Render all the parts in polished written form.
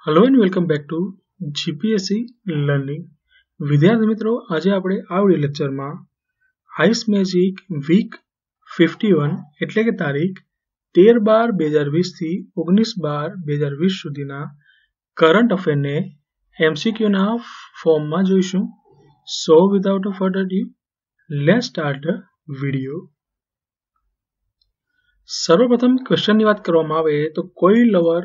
Hello and welcome back to GPSC learning. विद्यार्थी मित्रों, आज આપણે આ વિડિયો લેક્ચરમાં આઈસ મેજિક વીક 51 એટલે કે તારીખ 13/12/2020 થી 19/12/2020 સુધીના કરંટ અફેરને એમસીક્યુ ના ફોર્મમાં જોઈશું। So without a further due, let's start the video. સર્વપ્રથમ ક્વેશ્ચનની વાત કરવામાં આવે તો કોઈ લવર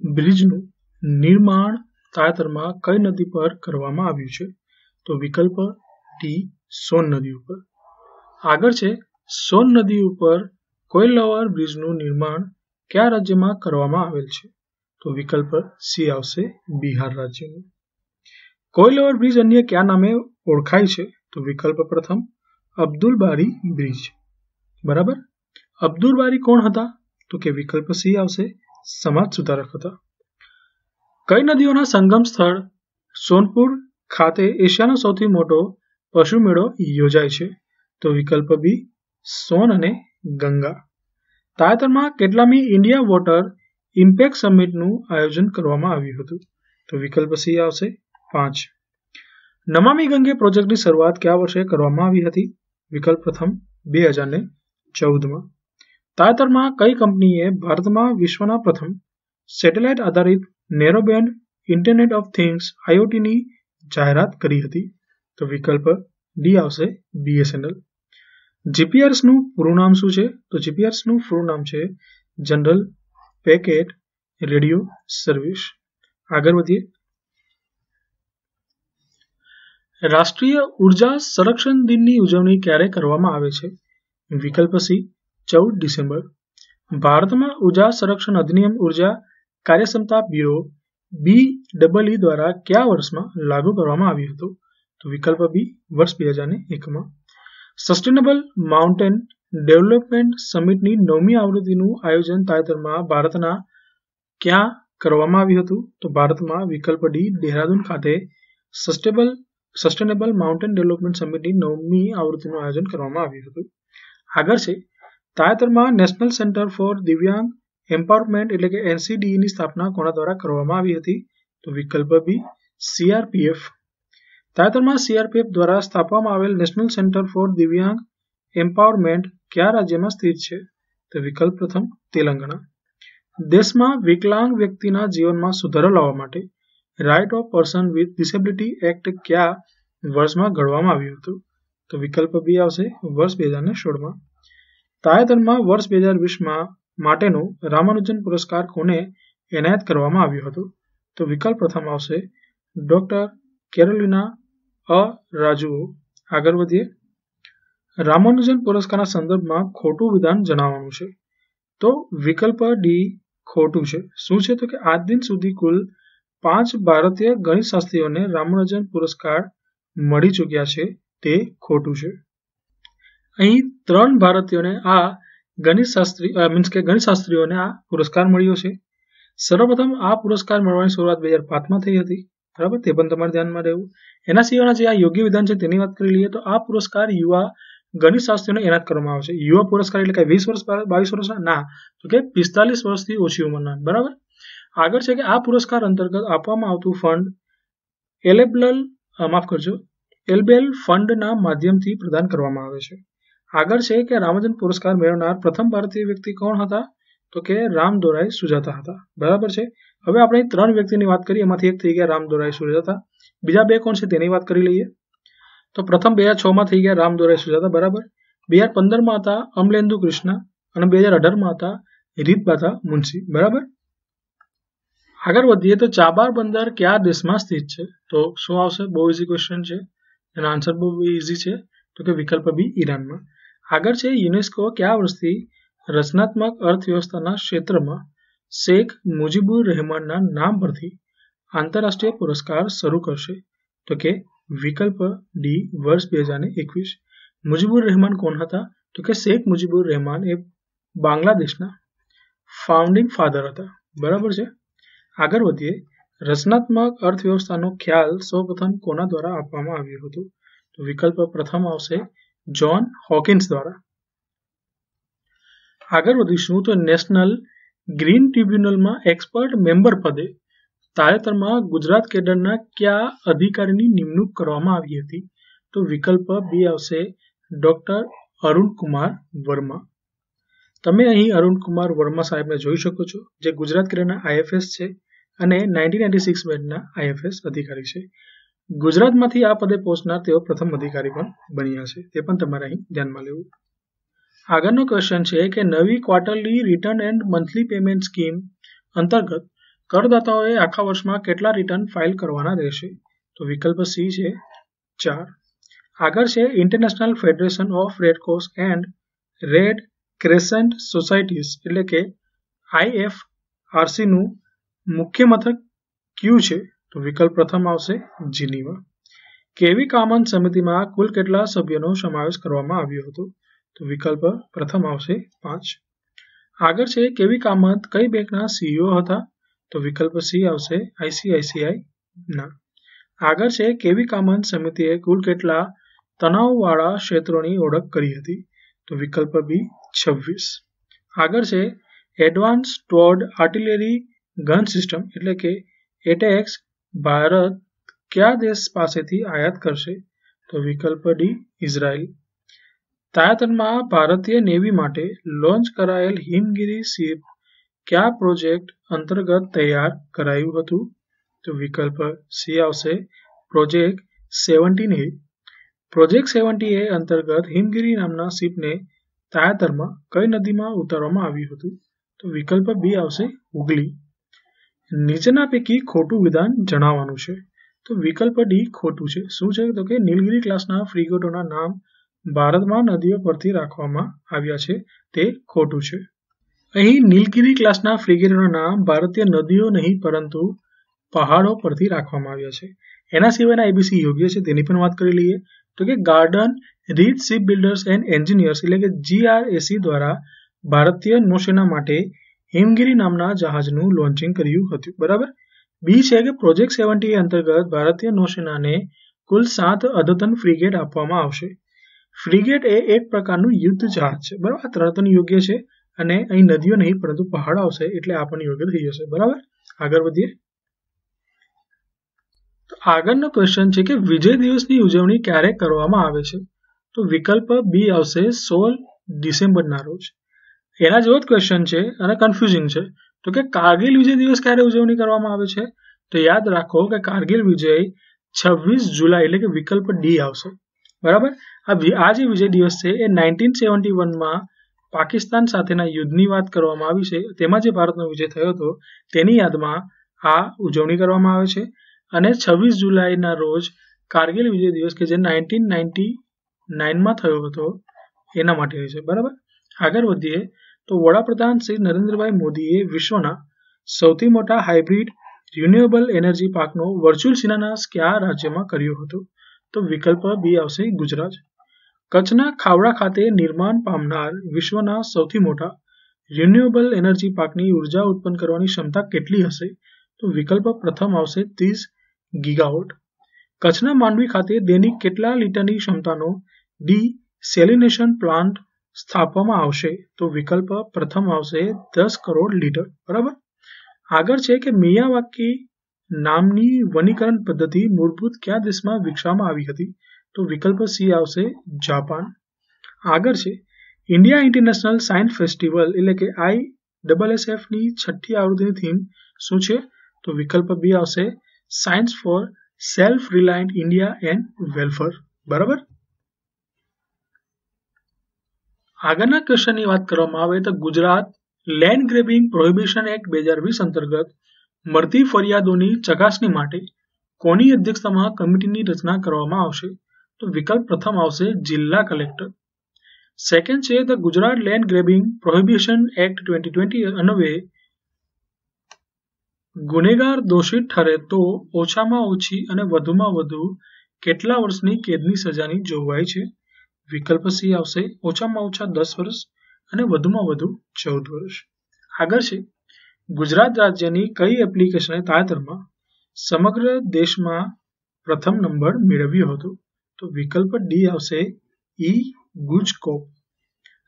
બ્રિજનું निर्माण तायतरमा कई नदी पर करवामां आव्युं छे? तो विकल्प डी सोन नदी पर। आगळ छे सोन नदी पर कोइलवर ब्रिजનું निर्माण क्या राज्यमां करवामां आवेल छे? तो विकल्प सी आवशे बिहार राज्यमां। कोइलवर ब्रिज अन्य क्या नामे ओळखाय छे? तो विकल्प प्रथम अब्दुल बारी ब्रिज। बराबर। अब्दुल बारी कोण हता? तो के विकल्प सी आवशे समाज सुधारक हता। कई नदीओना संगम स्थल सोनपुर खाते एशियानो सौथी मोटो पशु मेळो योजाय छे? तो विकल्प बी सोन अने गंगा। तायतरमा केटलामी इंडिया वोटर इम्पेक्ट समिटનું आयोजन करवामां આવ્યું હતું? तो विकल्प सी आवशे 5। नमामि गंगे प्रोजेक्टની શરૂઆત કયા વર્ષે કરવામાં આવી હતી? વિકલ્પ પ્રથમ 2014 માં। તાયતરમાં કઈ કંપનીએ ભારતમાં વિશ્વના પ્રથમ સેટેલાઇટ આધારિત નેરોબેન્ડ ઇન્ટરનેટ ઓફ થિંગ્સ IoT ની જાહેરાત કરી હતી? તો વિકલ્પ ડી આવશે BSNL। જીપીઆરએસ નું પૂરું નામ શું છે? તો જીપીઆરએસ નું પૂરું નામ છે જનરલ પેકેટ રેડિયો સર્વિસ। આગળ વધીએ। રાષ્ટ્રીય ઉર્જા સંરક્ષણ દિનની ઉજવણી ક્યારે કરવામાં આવે છે? વિકલ્પ સી 14 ડિસેમ્બર। ભારતમાં ઉર્જા સંરક્ષણ અધિનિયમ ઉર્જા कार्यक्षमता ब्यूरो BEE द्वारा क्या वर्ष में लागू करवामां आव्युं हतुं? तो विकल्प बी वर्ष 2001 में। सस्टेनेबल माउंटेन डेवलपमेंट समिटनी 9મી आवृत्तिનું आयोजन तायतरमा भारतना क्या करवामां आव्युं हतुं? तो भारतमां विकल्प डी देहरादून खाते सस्टेनेबल माउंटेन डेवलपमेंट समिटनी 9મી आवृत्तिનું आयोजन करवामां आव्युं हतुं। आगळ छे तायतरमा नेशनल सेंटर फॉर दिव्यांग एम्पावरमेंट એટલે કે NCDE ની સ્થાપના કોના દ્વારા કરવામાં આવી હતી? તો વિકલ્પ બી CRPF। તાયતરમાં CRPF દ્વારા સ્થાપવામાં આવેલ નેશનલ સેન્ટર ફોર દિવ્યાંગ એમ્પાવરમેન્ટ કયા રાજ્યમાં સ્થિત છે? તો વિકલ્પ પ્રથમ તેલંગાણા। દેશમાં વિકલાંગ વ્યક્તિના જીવનમાં સુધારો લાવવા માટે right of person with disability act કયા વર્ષમાં ઘડવામાં આવ્યું હતું? તો વિકલ્પ બી આવશે વર્ષ 2016 માં। તાયતરમાં વર્ષ 2020 માં માટેનો રામાનુજન પુરસ્કાર કોને એનાયત કરવામાં આવ્યો હતો? તો વિકલ્પ પ્રથમ આવશે ડોક્ટર કેરોલિના રાજુઓ। આગળ વધીએ। રામાનુજન પુરસ્કારના સંદર્ભમાં ખોટું વિધાન જણાવવાનું છે? તો વિકલ્પ ડી ખોટું છે। શું છે? તો કે આજ દિન સુધી કુલ 5 ભારતીય ગણિતશાસ્ત્રીઓને રામાનુજન પુરસ્કાર મળી ચૂક્યા છે, તે ખોટું છે। અહીં 3 ભારતીયોને આ ગણિતશાસ્ત્રીઓને આ પુરસ્કાર મળ્યો છે। સર્વપ્રથમ આ પુરસ્કાર મળવાની શરૂઆત 2005 માં થઈ હતી। બરાબર, તે પણ તમારે ધ્યાનમાં રહેવું। એના સિવાયના જે આ યોગ્ય વિધાન છે તેની વાત કરી લઈએ તો આ પુરસ્કાર યુવા ગણિતશાસ્ત્રીઓને એનાયત કરવામાં આવે છે। યુવા પુરસ્કાર એટલે કે 20 વર્ષ 22 વર્ષના ના, તો કે 45 વર્ષથી ઓછી ઉંમરના। બરાબર। આગળ છે કે આ પુરસ્કાર અંતર્ગત આપવામાં આવતું ફંડ એલબેલ ફંડના માધ્યમથી પ્રદાન કરવામાં આવે છે। આગળ છે કે રામાનુજન પુરસ્કાર મેળવનાર પ્રથમ ભારતીય વ્યક્તિ કોણ હતા? તો કે રામદોરાઈ સુજાતા હતા। બરાબર છે। હવે આપણે 3 વ્યક્તિની વાત કરીએ, એમાંથી એક થઈ ગયા રામદોરાઈ સુજાતા। બીજા બે કોણ છે તેની વાત કરી લઈએ। તો પ્રથમ 2006 માં થઈ ગયા રામદોરાઈ સુજાતા। બરાબર। 2015 માં હતા અમલેન્દુ કૃષ્ણ અને 2018 માં હતા રીતબાધા મુનશી। બરાબર। આગળ વધીએ તો ચાબાર બંદર કયા દેશમાં સ્થિત છે? તો શું આવશે? બહુ ઈઝી ક્વેશ્ચન છે, એનો આન્સર બહુ ઈઝી છે, તો કે વિકલ્પ બી ઈરાનમાં। આગળ છે યુનેસ્કો કયા વર્ષથી રચનાત્મક અર્થવ્યવસ્થાના ક્ષેત્રમાં શેખ મુજીબુર રહેમાનના નામ પરથી આંતરરાષ્ટ્રીય પુરસ્કાર શરૂ કરશે? તો કે વિકલ્પ ડી વર્ષ 2021। મુજીબુર રહેમાન કોણ હતા? તો કે શેખ મુજીબુર રહેમાન એ બાંગ્લાદેશના ફાઉન્ડિંગ ફાધર હતા। બરાબર છે। આગળ વધીએ। રચનાત્મક અર્થવ્યવસ્થાનો ખ્યાલ સૌપ્રથમ કોના દ્વારા આપવામાં આવ્યો હતો? તો વિકલ્પ પ્રથમ આવશે જ્હોન હોકિન્સ દ્વારા। આગળ વધીશું તો નેશનલ ગ્રીન ટ્રિબ્યુનલમાં એક્સપર્ટ મેમ્બર પદે તાજેતરમાં ગુજરાત કેડરના કયા અધિકારીની નિમણૂક કરવામાં આવી હતી? તો વિકલ્પ બી આવશે ડોક્ટર અરુણકુમાર વર્મા. તમે અહીં અરુણકુમાર વર્મા સાહેબને જોઈ શકો છો, જે ગુજરાત કેડરના આઈએફએસ છે અને 1996 બેચના આઈએફએસ અધિકારી છે. ગુજરાતમાંથી આ પદે પહોંચનાર તેઓ પ્રથમ અધિકારી પણ બન્યા છે, તે પણ તમારે અહીં ધ્યાનમાં લેવું. આગળનો ક્વેશ્ચન છે કે નવી quarterly return and monthly payment scheme અંતર્ગત કરદાતાઓએ આખા વર્ષમાં કેટલા રિટર્ન ફાઇલ કરવાના રહેશે? તો વિકલ્પ સી છે 4. આગળ છે international federation of red cross and red crescent societies એટલે કે IFRC નું મુખ્ય મથક કયું છે? તો વિકલ્પ પ્રથમ આવશે જીનીવા. કેવી કામન સમિતિમાં કુલ કેટલા સભ્યોનો સમાવેશ કરવામાં આવ્યો હતો? તો વિકલ્પ પ્રથમ આવશે 5. આગળ છે કેવી કામત કઈ બેંકના CEO હતા? તો વિકલ્પ સી આવશે ICICI ના. આગળ છે કેવી કામત સમિતિએ કુલ કેટલા તણાવવાળા ક્ષેત્રોની ઓળખ કરી હતી? તો વિકલ્પ બી 26. આગળ છે એડવાન્સ ટોર્ડ આર્ટિલરી ગન સિસ્ટમ એટલે કે એટેક્સ ભારત કયા દેશ પાસેથી આયાત કરશે? તો વિકલ્પ ડી ઇઝરાયલ. તાજેતરમાં ભારતીય નેવી માટે લોન્ચ કરાયેલ હિમગીરી શિપ કયા પ્રોજેક્ટ અંતર્ગત તૈયાર કરાયું હતું? તો વિકલ્પ સી આવશે પ્રોજેક્ટ 17A. પ્રોજેક્ટ 17A અંતર્ગત હિમગીરી નામના શિપને તાજેતરમાં કઈ નદીમાં ઉતારવામાં આવ્યું હતું? તો વિકલ્પ બી આવશે હુગલી. નીચેના પૈકી ખોટું વિધાન જણાવવાનું છે. તો વિકલ્પ ડી ખોટું છે. શું છે? તો કે નીલગિરી ક્લાસના ફ્રીગેટોના નામ ભારતમાં નદીઓ પરથી રાખવામાં આવ્યા છે, તે ખોટું છે. અહીં નીલગિરી ક્લાસના ફ્રીગેટોના નામ ભારતીય નદીઓ નહીં પરંતુ પહાડો પરથી રાખવામાં આવ્યા છે. એના સિવાયના એબીસી યોગ્ય છે તેની પણ વાત કરી લઈએ. તો કે garden reach ship builders and engineers એટલે કે GRAC દ્વારા ભારતીય નૌસેના માટે હિમગીરી નામના જહાજનું લોન્ચિંગ કર્યું હતું. બરાબર. બી છે કે પ્રોજેક્ટ 70A અંતર્ગત ભારતીય નૌસેનાને કુલ 7 અદ્યતન ફ્રીગેટ આપવામાં આવશે. ફ્રીગેટ એ એક પ્રકારનું યુદ્ધ જહાજ છે. બરાબર. આ ત્રણ યોગ્ય છે અને અહીં નદીઓ નહીં પરંતુ પહાડ આવશે એટલે આ પણ યોગ્ય થઈ જશે. બરાબર. આગળ વધીએ. તો આગળનો ક્વેશ્ચન છે કે વિજય દિવસની ઉજવણી ક્યારે કરવામાં આવે છે? તો વિકલ્પ બી આવશે 16 ડિસેમ્બરના રોજ. એના જેવો જ ક્વેશ્ચન છે અને કન્ફ્યુઝિંગ છે. તો કે કારગિલ વિજય દિવસ ક્યારે ઉજવણી કરવામાં આવે છે? તો યાદ રાખો કે કારગિલ વિજય 26 જુલાઈ એટલે કે વિકલ્પ ડી આવશે. બરાબર. આ જે વિજય દિવસ છે એ 1971માં પાકિસ્તાન સાથેના યુદ્ધની વાત કરવામાં આવી છે. તેમાં જે ભારતનો વિજય થયો હતો તેની યાદમાં આ ઉજવણી કરવામાં આવે છે અને 26 જુલાઈના રોજ કારગિલ વિજય દિવસ કે જે 1999માં થયો હતો એના માટે છે. બરાબર. આગળ વધીએ તો વડાપ્રધાન શ્રી નરેન્દ્રભાઈ મોદીએ વિશ્વના સૌથી મોટા હાઇબ્રિડ રિન્યુએબલ એનર્જી પાર્કનો વર્ચ્યુઅલ શિલાન્યાસ કયા રાજ્યમાં કર્યો હતો? તો વિકલ્પ બી આવશે ગુજરાત. કચ્છના ખાવડા ખાતે નિર્માણ પામનાર વિશ્વના સૌથી મોટા રિન્યુએબલ એનર્જી પાર્કની ઉર્જા ઉત્પન્ન કરવાની ક્ષમતા કેટલી હશે? તો વિકલ્પ પ્રથમ આવશે 30 ગીગાવોટ. કચ્છના માંડવી ખાતે દૈનિક કેટલા લીટરની ક્ષમતાનો ડિસેલિનેશન પ્લાન્ટ સ્થાપવામાં આવશે? તો વિકલ્પ પ્રથમ આવશે 10 કરોડ લીટર. બરાબર. આગળ છે કે મિયાવાકી નામની વનીકરણ પદ્ધતિ મૂળભૂત કયા દેશમાં વિકસાવવામાં આવી હતી? તો વિકલ્પ સી આવશે જાપાન. આગળ છે ઇન્ડિયા ઇન્ટરનેશનલ સાયન્સ ફેસ્ટિવલ એટલે કે ISSF ની 6ઠ્ઠી આવૃત્તિની થીમ શું છે? તો વિકલ્પ બી આવશે science four self reliant India and welfare. બરાબર. આગળના ક્વેશ્ચનની વાત કરવામાં આવે તો Gujarat land grabbing prohibition act 2020 અંતર્ગત મળતી ફરિયાદોની ચકાસણી માટે કોની અધ્યક્ષતામાં કમિટીની રચના કરવામાં આવશે? તો વિકલ્પ પ્રથમ આવશે જિલ્લા કલેક્ટર. સેકન્ડ છે the Gujarat land grabbing prohibition act 2020 અન્વયે ગુનેગાર દોષિત ઠરે તો ઓછામાં ઓછી અને વધુમાં વધુ કેટલા વર્ષની કેદની સજાની જોગવાઈ છે? વિકલ્પ સી આવશે ઓછામાં ઓછા 10 વર્ષ અને વધુમાં વધુ 14 વર્ષ. આગળ છે ગુજરાત રાજ્યની કઈ એપ્લિકેશને તાજેતરમાં સમગ્ર દેશમાં પ્રથમ નંબર મેળવ્યો હતો? તો વિકલ્પ ડી આવશે ગુજકોપ.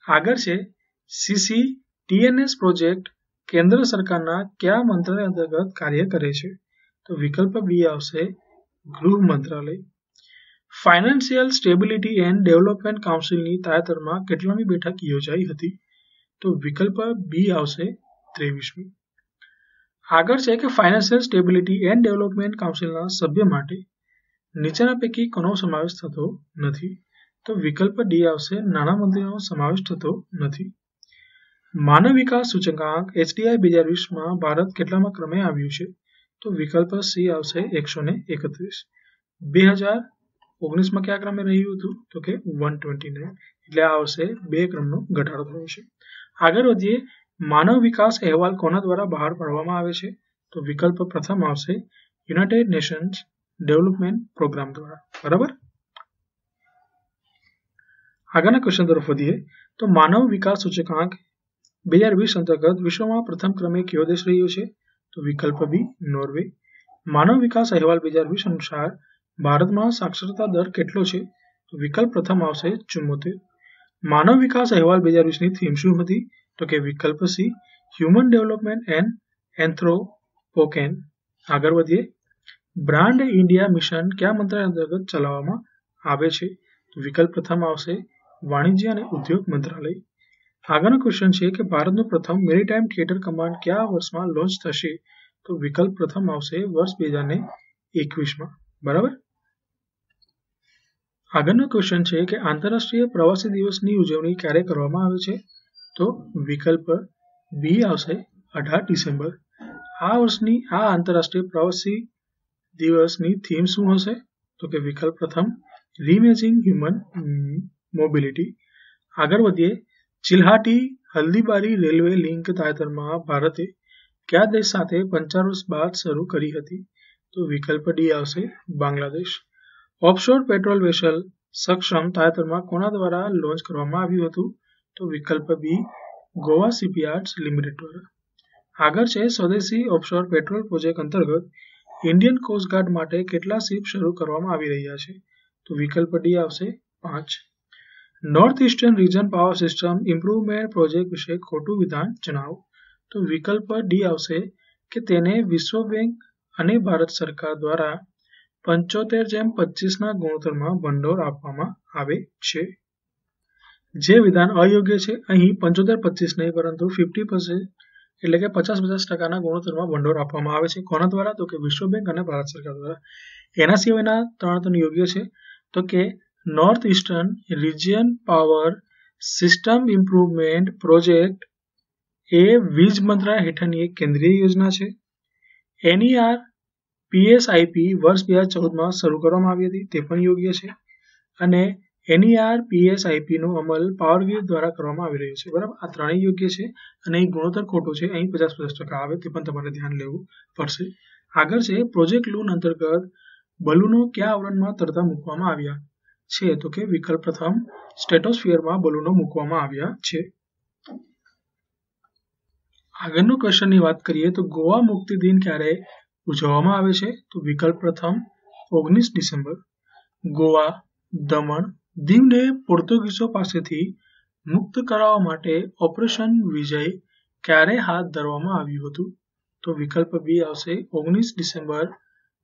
આગળ છે CCTNS પ્રોજેક્ટ કેન્દ્ર સરકારના કયા મંત્રાલય અંતર્ગત કાર્ય કરે છે? તો વિકલ્પ બી આવશે ગૃહ મંત્રાલય. ફાઇનાન્શિયલ સ્ટેબિલિટી એન્ડ ડેવલપમેન્ટ કાઉન્સિલની તાજેતરમાં કેટલામી બેઠક યોજાઈ હતી? તો વિકલ્પ બી આવશે 23મી. આગળ છે કે ફાઇનાન્શિયલ સ્ટેબિલિટી એન્ડ ડેવલપમેન્ટ કાઉન્સિલના સભ્ય માટે નીચેના પૈકી કોનો સમાવેશ થતો નથી? તો વિકલ્પ ડી આવશે નાણાં મંત્રીનો સમાવેશ થતો નથી. માનવ વિકાસ સૂચકાંક HDI 2020માં ભારત કેટલામાં ક્રમે આવ્યું છે? તો વિકલ્પ સી આવશે 131. 2019માં કયા ક્રમે રહ્યું હતું? તો કે 129. એટલે આ આવશે 2 ક્રમનો ઘટાડો થયો છે. આગળ વધીએ. માનવ વિકાસ અહેવાલ કોના દ્વારા બહાર પાડવામાં આવે છે? તો વિકલ્પ પ્રથમ આવશે યુનાઇટેડ નેશન્સ ડેવલપમેન્ટ પ્રોગ્રામ દ્વારા. બરાબર. આગળના ક્વેશ્ચન તરફ વધીએ. તો માનવ વિકાસ સૂચકાંક 2020 અંતર્ગત વિશ્વમાં પ્રથમ ક્રમે કયો દેશ રહ્યો છે? તો વિકલ્પ બી નોર્વે. માનવ વિકાસ અહેવાલ 2020 અનુસાર ભારતમાં સાક્ષરતા દર કેટલો છે? તો વિકલ્પ પ્રથમ આવશે 74. માનવ વિકાસ અહેવાલ 2020ની થીમ શું હતી? તો કે વિકલ્પ સી હ્યુમન ડેવલપમેન્ટ એન્ડ એન્થ્રોપોકેન. આગળ વધીએ. બ્રાન્ડ ઇન્ડિયા મિશન કયા મંત્રાલય અંતર્ગત ચલાવવામાં આવે છે? તો વિકલ્પ પ્રથમ આવશે વાણિજ્ય અને ઉદ્યોગ મંત્રાલય. આગળનો ક્વેશ્ચન છે કે ભારતનું પ્રથમ મેરીટાઈમ થિયેટર કમાન્ડ કયા વર્ષમાં લોન્ચ થશે? તો વિકલ્પ પ્રથમ આવશે વર્ષ 2021માં. બરાબર. આગળનો ક્વેશ્ચન છે કે આંતરરાષ્ટ્રીય પ્રવાસી દિવસની ઉજવણી ક્યારે કરવામાં આવે છે? તો વિકલ્પ બી આવશે 18 ડિસેમ્બર. આ વર્ષની આ આંતરરાષ્ટ્રીય પ્રવાસી દિવસની થીમ શું હશે? તો કે વિકલ્પ પ્રથમ રીઇમેજિંગ હ્યુમન મોબિલિટી. આગળ વધીએ. ચિલ્હાટી હલ્દીબારી રેલવે લિંક તાજેતરમાં ભારતે કયા દેશ સાથે 55 વર્ષ બાદ શરૂ કરી હતી? તો વિકલ્પ ડી આવશે બાંગ્લાદેશ. ઓફશોર પેટ્રોલ વેસલ સક્ષમ તાજેતરમાં કોના દ્વારા લોન્ચ કરવામાં આવ્યું હતું? તો વિકલ્પ બી ગોવા શિપયાર્ડ્સ લિમિટેડ દ્વારા. આગળ છે સ્વદેશી ઓફશોર પેટ્રોલ પ્રોજેક્ટ અંતર્ગત ઇન્ડિયન કોસ્ટગાર્ડ માટે કેટલા શિપ શરૂ કરવામાં આવી રહ્યા છે? તો વિકલ્પ ડી આવશે 5. North eastern region power system improvement project વિશે ખોટું વિધાન જણાવો. તો વિકલ્પ ડી આવશે કે તેને વિશ્વ બેંક અને ભારત સરકાર દ્વારા 75:25ના ગુણોત્તરમાં ભંડોળ આપવામાં આવે છે. જે વિધાન અયોગ્ય છે. અહીં 75:25 નહીં પરંતુ 50% એટલે કે 50-50% ગુણોત્તરમાં ભંડોળ આપવામાં આવે છે. કોના દ્વારા? તો કે વિશ્વ બેંક અને ભારત સરકાર દ્વારા. એના સિવાયના 3 તો યોગ્ય છે. તો કે north eastern region power system improvement project એ વીજ મંત્રાલય હેઠળની એક કેન્દ્રીય યોજના છે. NERPSIP વર્ષ 2014માં શરૂ કરવામાં આવી હતી, તે પણ યોગ્ય છે. અને NERPSIP નો અમલ પાવર ગ્રીડ દ્વારા કરવામાં આવી રહ્યો છે. બરાબર. આ ત્રણેય યોગ્ય છે અને અહીં ગુણોત્તર ખોટું છે. અહીં 50% આવે, તે પણ તમારે ધ્યાન લેવું પડશે. આગળ છે પ્રોજેક્ટ લૂન અંતર્ગત બલૂનો કયા આવરણમાં તરતા મૂકવામાં આવ્યા છે? તો કે વિકલ્પ પ્રથમ સ્ટ્રેટોસ્ફિયરમાં બલૂનો મૂકવામાં આવ્યા છે. આગળનો ક્વેશ્ચનની વાત કરીએ તો ગોવા મુક્તિ દિન ક્યારે ઉજવવામાં આવે છે? તો વિકલ્પ પ્રથમ 19 ડિસેમ્બર. ગોવા, દમણ, દીવને પોર્તુગીઝો પાસેથી મુક્ત કરાવવા માટે ઓપરેશન વિજય ક્યારે હાથ ધરવામાં આવ્યું હતું? તો વિકલ્પ બી આવશે 19 ડિસેમ્બર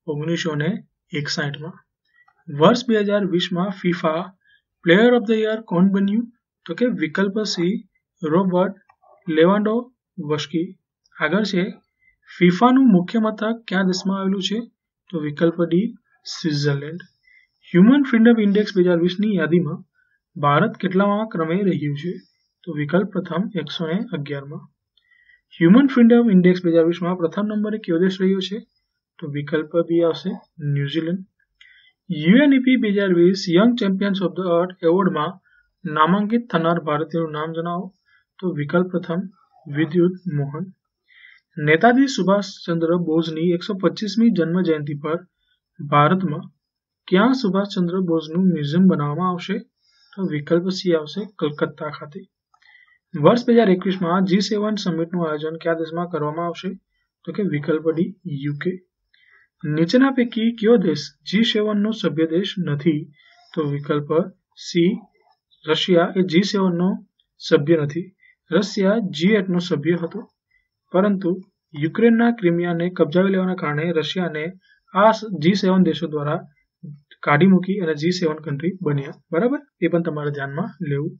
1961માં. વર્ષ 2020માં FIFA player of the year કોણ બન્યું? તો કે વિકલ્પ સી રોબર્ટ લેવાન્ડોવસ્કી. આગળ છે ફીફાનું મુખ્ય મથક કયા દેશમાં આવેલું છે? તો વિકલ્પ D Switzerland. Human freedom index 2020ની યાદીમાં ભારત કેટલામાં ક્રમે રહ્યું છે? તો વિકલ્પ પ્રથમ 111માં. હ્યુમન ફ્રીડમ ઇન્ડેક્સ 2020માં પ્રથમ નંબરે કયો દેશ રહ્યો છે? તો વિકલ્પ બી આવશે New Zealand. UNEP 2020 young champions of the earth એવોર્ડમાં નામાંકિત થનાર ભારતીયનું નામ જણાવો. તો વિકલ્પ પ્રથમ વિદ્યુત મોહન. નેતાજી સુભાષચંદ્ર બોઝની 125મી જન્મ જયંતિ પર ભારતમાં ક્યાં સુભાષચંદ્ર બોઝનું મ્યુઝિયમ બનાવવામાં આવશે? તો વિકલ્પ સી આવશે કલકત્તા ખાતે. વર્ષ 2021માં G7 સમિટનું આયોજન કયા દેશમાં કરવામાં આવશે? તો કે વિકલ્પ ડી UK. નીચેના પૈકી કયો દેશ G7નો સભ્ય દેશ નથી? તો વિકલ્પ સી રશિયા એ G7નો સભ્ય નથી. રશિયા G8નો સભ્ય હતો, પરંતુ યુક્રેનના ક્રિમિયાને કબજાવી લેવાના કારણે રશિયાને આ G7 દેશો દ્વારા કાઢી મૂકી અને G7 કન્ટ્રી બન્યા. બરાબર, એ પણ તમારે ધ્યાનમાં લેવું.